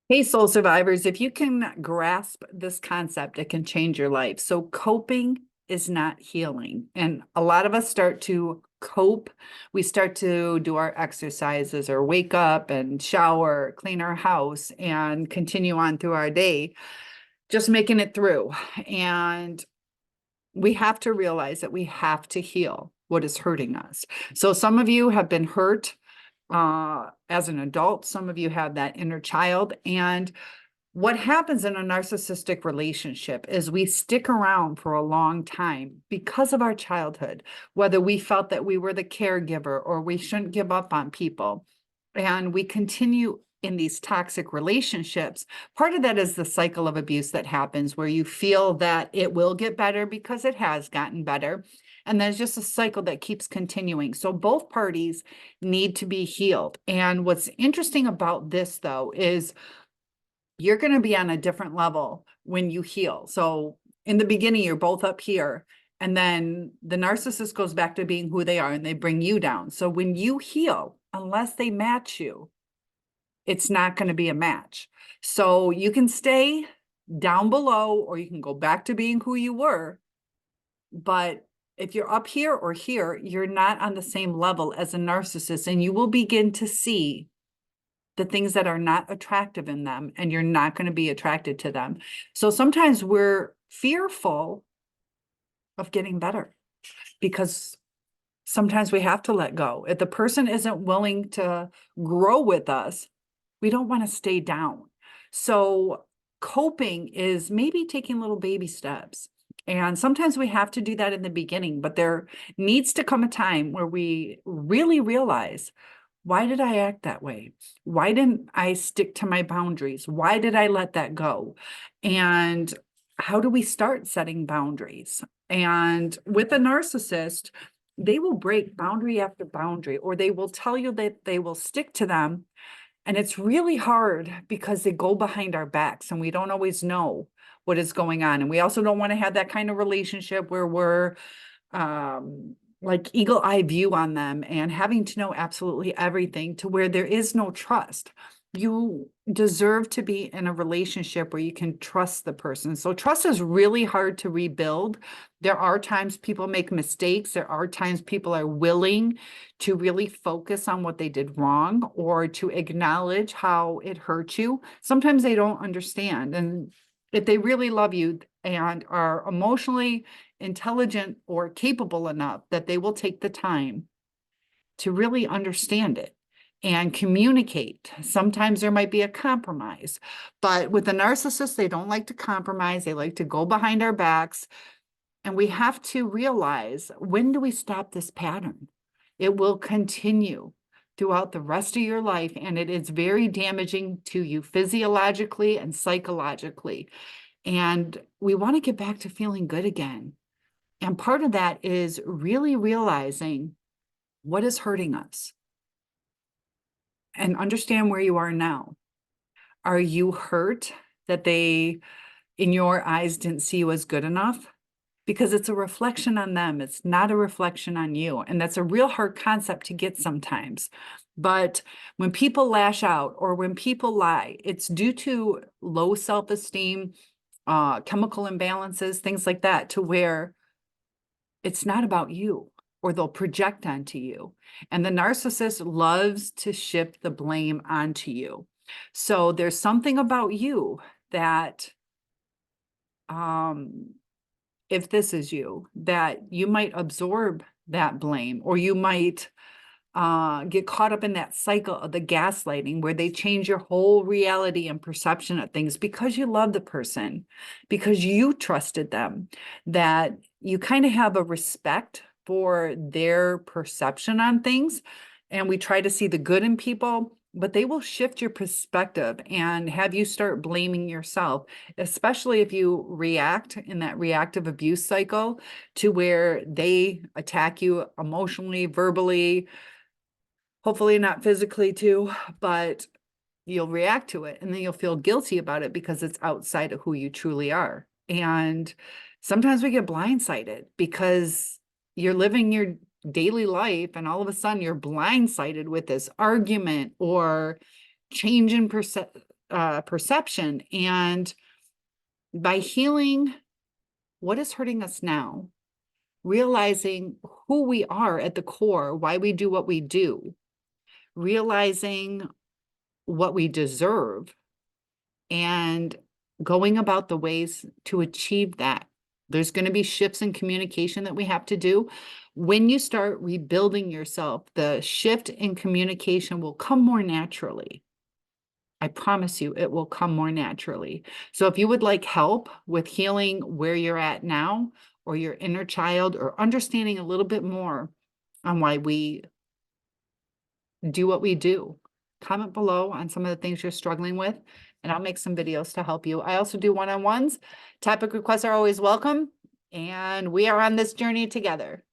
Hey, soul survivors, if you can grasp this concept, it can change your life. So, coping is not healing. And a lot of us start to cope. We start to do our exercises or wake up and shower, clean our house, and continue on through our day, just making it through. And we have to realize that we have to heal what is hurting us. So, some of you have been hurt as an adult, some of you have that inner child. And what happens in a narcissistic relationship is we stick around for a long time because of our childhood, whether we felt that we were the caregiver or we shouldn't give up on people. And we continue in these toxic relationships. Part of that is the cycle of abuse that happens where you feel that it will get better because it has gotten better. And there's just a cycle that keeps continuing. So both parties need to be healed. And what's interesting about this, though, is you're going to be on a different level when you heal. So in the beginning, you're both up here, and then the narcissist goes back to being who they are and they bring you down. So when you heal, unless they match you, it's not going to be a match. So you can stay down below or you can go back to being who you were. But if you're up here or here, you're not on the same level as a narcissist, and you will begin to see the things that are not attractive in them, and you're not going to be attracted to them. So sometimes we're fearful of getting better because sometimes we have to let go. If the person isn't willing to grow with us, we don't want to stay down. So coping is maybe taking little baby steps. And sometimes we have to do that in the beginning, but there needs to come a time where we really realize, why did I act that way? Why didn't I stick to my boundaries? Why did I let that go? And how do we start setting boundaries? And with a narcissist, they will break boundary after boundary, or they will tell you that they will stick to them. And it's really hard because they go behind our backs and we don't always know what is going on. And we also don't want to have that kind of relationship where we're like eagle eye view on them and having to know absolutely everything, to where there is no trust. You deserve to be in a relationship where you can trust the person. So trust is really hard to rebuild. There are times people make mistakes. There are times people are willing to really focus on what they did wrong or to acknowledge how it hurt you. Sometimes they don't understand. And if they really love you and are emotionally intelligent or capable enough, that they will take the time to really understand it and communicate. Sometimes there might be a compromise, but with the narcissist, they don't like to compromise. They like to go behind our backs. And we have to realize, when do we stop this pattern? It will continue throughout the rest of your life, and it is very damaging to you physiologically and psychologically. And we want to get back to feeling good again. And part of that is really realizing what is hurting us and understand where you are now. Are you hurt that they, in your eyes, didn't see you as good enough? Because it's a reflection on them. It's not a reflection on you. And that's a real hard concept to get sometimes. But when people lash out or when people lie, it's due to low self-esteem, chemical imbalances, things like that, to where it's not about you, or they'll project onto you. And the narcissist loves to shift the blame onto you. So there's something about you that, if this is you, that you might absorb that blame, or you might get caught up in that cycle of the gaslighting where they change your whole reality and perception of things because you love the person, because you trusted them, that you kind of have a respect for their perception on things. And we try to see the good in people, but they will shift your perspective and have you start blaming yourself, especially if you react in that reactive abuse cycle to where they attack you emotionally, verbally, hopefully not physically too, but you'll react to it and then you'll feel guilty about it because it's outside of who you truly are. And sometimes we get blindsided because you're living your daily life and all of a sudden you're blindsided with this argument or change in perception. And by healing what is hurting us now, realizing who we are at the core, why we do what we do, realizing what we deserve, and going about the ways to achieve that. There's going to be shifts in communication that we have to do. When you start rebuilding yourself, the shift in communication will come more naturally. I promise you, it will come more naturally. So if you would like help with healing where you're at now, or your inner child, or understanding a little bit more on why we do what we do, comment below on some of the things you're struggling with, and I'll make some videos to help you. I also do one-on-ones. Topic requests are always welcome, and we are on this journey together.